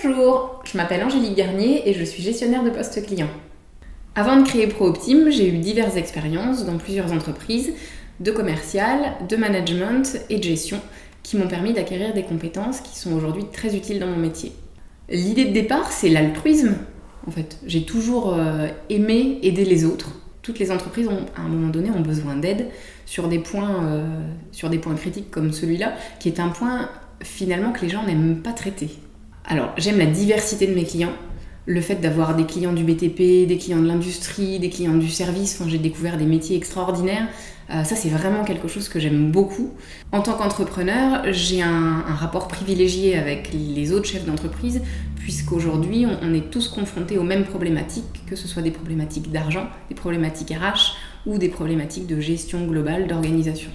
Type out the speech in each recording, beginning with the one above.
Bonjour, je m'appelle Angélique Garnier et je suis gestionnaire de poste client. Avant de créer ProOptime, j'ai eu diverses expériences dans plusieurs entreprises, de commercial, de management et de gestion, qui m'ont permis d'acquérir des compétences qui sont aujourd'hui très utiles dans mon métier. L'idée de départ, c'est l'altruisme. En fait, j'ai toujours aimé aider les autres. Toutes les entreprises, à un moment donné, ont besoin d'aide sur des points critiques comme celui-là, qui est un point finalement que les gens n'aiment pas traiter. Alors, j'aime la diversité de mes clients, le fait d'avoir des clients du BTP, des clients de l'industrie, des clients du service. J'ai découvert des métiers extraordinaires. Ça, c'est vraiment quelque chose que j'aime beaucoup. En tant qu'entrepreneur, j'ai un rapport privilégié avec les autres chefs d'entreprise, puisqu'aujourd'hui, on est tous confrontés aux mêmes problématiques, que ce soit des problématiques d'argent, des problématiques RH ou des problématiques de gestion globale d'organisation.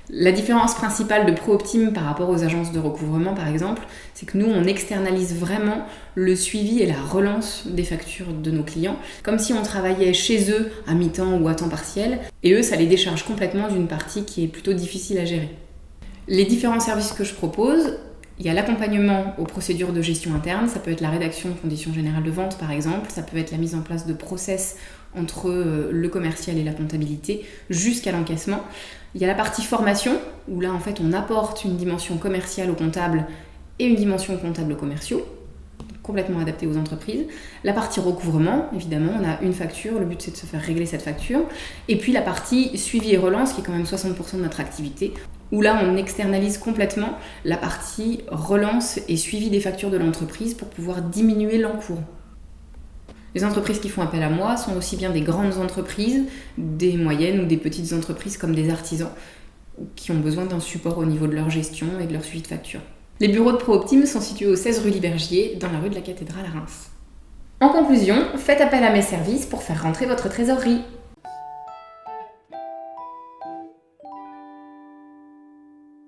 La différence principale de ProOptime par rapport aux agences de recouvrement, par exemple, c'est que nous, on externalise vraiment le suivi et la relance des factures de nos clients, comme si on travaillait chez eux à mi-temps ou à temps partiel, et eux, ça les décharge complètement d'une partie qui est plutôt difficile à gérer. Les différents services que je propose, il y a l'accompagnement aux procédures de gestion interne, ça peut être la rédaction de conditions générales de vente par exemple, ça peut être la mise en place de process entre le commercial et la comptabilité jusqu'à l'encaissement. Il y a la partie formation, où là en fait on apporte une dimension commerciale aux comptables et une dimension comptable aux commerciaux, complètement adaptée aux entreprises. La partie recouvrement, évidemment, on a une facture, le but c'est de se faire régler cette facture. Et puis la partie suivi et relance, qui est quand même 60% de notre activité, où là on externalise complètement la partie relance et suivi des factures de l'entreprise pour pouvoir diminuer l'encours. Les entreprises qui font appel à moi sont aussi bien des grandes entreprises, des moyennes ou des petites entreprises comme des artisans qui ont besoin d'un support au niveau de leur gestion et de leur suivi de facture. Les bureaux de ProOptime sont situés au 16 rue Libergier, dans la rue de la Cathédrale à Reims. En conclusion, faites appel à mes services pour faire rentrer votre trésorerie.